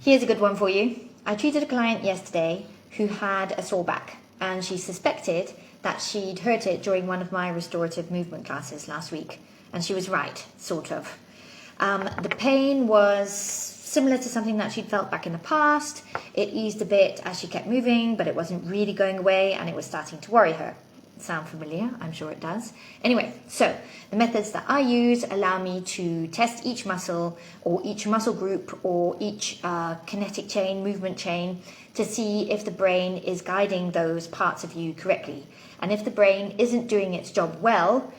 Here's a good one for you. I treated a client yesterday who had a sore back, and she suspected that she'd hurt it during one of my restorative movement classes last week. And she was right, sort of. The pain was similar to something that she'd felt back in the past. It eased a bit as she kept moving, but it wasn't really going away, and it was starting to worry her. Sound familiar? I'm sure it does. Anyway, so the methods that I use allow me to test each muscle or each muscle group or each kinetic chain, movement chain, to see if the brain is guiding those parts of you correctly. And if the brain isn't doing its job well,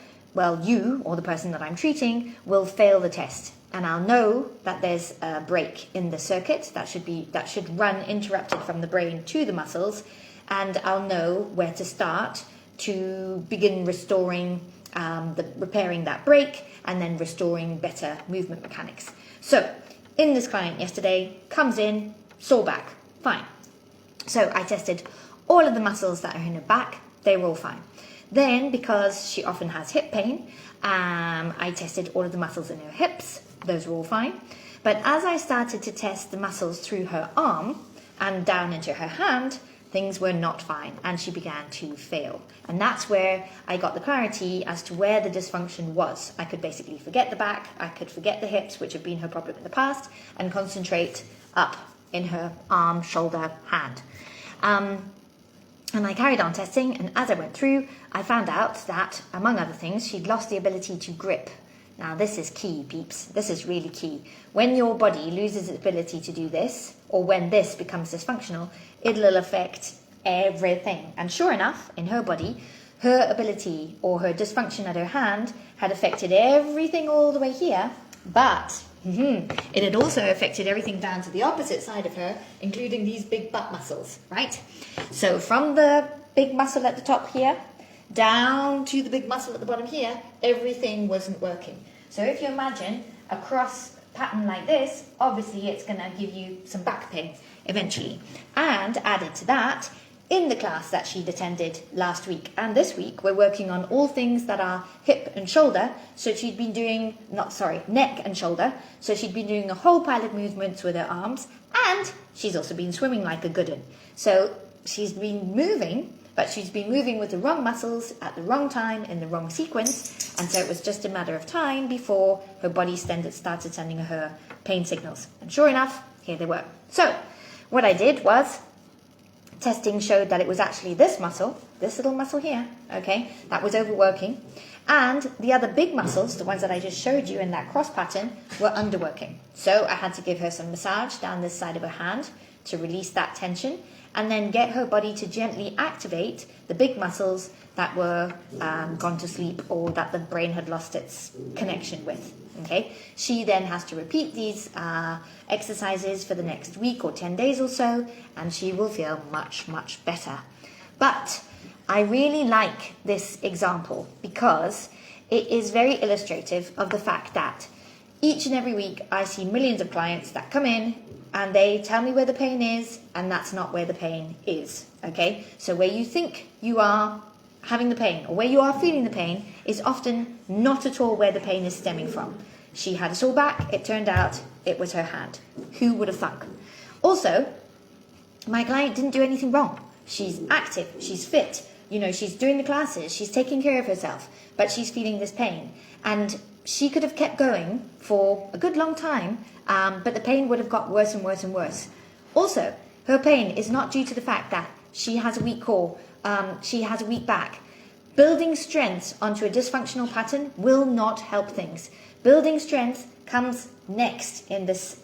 you or the person that I'm treating will fail the test. And I'll know that there's a break in the circuit that should run interrupted from the brain to the muscles, and I'll know where to start to begin restoring, repairing that break, and then restoring better movement mechanics. So, in this client yesterday, comes in, sore back, fine. So I tested all of the muscles that are in her back, they were all fine. Then, because she often has hip pain, I tested all of the muscles in her hips, those were all fine. But as I started to test the muscles through her arm and down into her hand, things were not fine, and she began to fail. And that's where I got the clarity as to where the dysfunction was. I could basically forget the back, I could forget the hips, which have been her problem in the past, and concentrate up in her arm, shoulder, hand. And I carried on testing, and as I went through, I found out that, among other things, she'd lost the ability to grip. Now, this is key, peeps. This is really key. When your body loses its ability to do this, or when this becomes dysfunctional, it'll affect everything. And sure enough, in her body, her ability or her dysfunction at her hand had affected everything all the way here, but it had also affected everything down to the opposite side of her, including these big butt muscles, right? So from the big muscle at the top here, down to the big muscle at the bottom here, everything wasn't working. So if you imagine a cross pattern like this, obviously it's going to give you some back pain eventually. And added to that, in the class that she'd attended last week and this week, we're working on all things that are hip and shoulder. So she'd been doing, neck and shoulder. So she'd been doing a whole pile of movements with her arms, and she's also been swimming like a good one. So she's been moving, but she's been moving with the wrong muscles at the wrong time in the wrong sequence, and so it was just a matter of time before her body started sending her pain signals. And sure enough, here they were. So what I did was, testing showed that it was actually this muscle, this little muscle here, okay, that was overworking, and the other big muscles, the ones that I just showed you in that cross pattern, were underworking. So I had to give her some massage down this side of her hand to release that tension, and then get her body to gently activate the big muscles that were gone to sleep or that the brain had lost its connection with. Okay, she then has to repeat these exercises for the next week or 10 days or so, and she will feel much, much better. But I really like this example because it is very illustrative of the fact that each and every week I see millions of clients that come in and they tell me where the pain is, and that's not where the pain is, okay? So where you think you are having the pain, or where you are feeling the pain, is often not at all where the pain is stemming from. She had a sore back, it turned out it was her hand. Who would have thunk? Also, my client didn't do anything wrong. She's active, she's fit, she's doing the classes, she's taking care of herself, but she's feeling this pain. And she could have kept going for a good long time, but the pain would have got worse and worse and worse. Also, her pain is not due to the fact that she has a weak core, she has a weak back. Building strength onto a dysfunctional pattern will not help things. Building strength comes next in this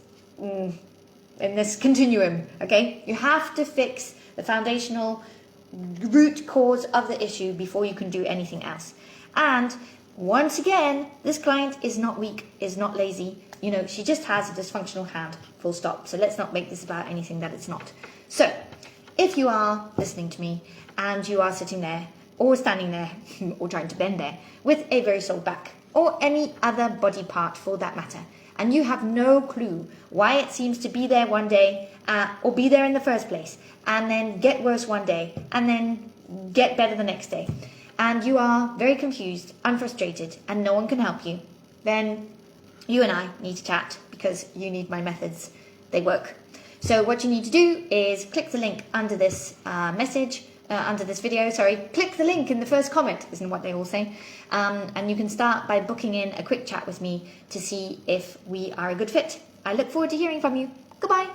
continuum, okay? You have to fix the foundational root cause of the issue before you can do anything else. And once again, this client is not weak, is not lazy. She just has a dysfunctional hand, full stop. So let's not make this about anything that it's not. So if you are listening to me and you are sitting there or standing there or trying to bend there with a very sore back or any other body part for that matter, and you have no clue why it seems to be there one day or be there in the first place, and then get worse one day and then get better the next day, and you are very confused, unfrustrated, and no one can help you, then you and I need to chat because you need my methods. They work. So what you need to do is click the link under this under this video, click the link in the first comment, isn't what they all say. And you can start by booking in a quick chat with me to see if we are a good fit. I look forward to hearing from you. Goodbye.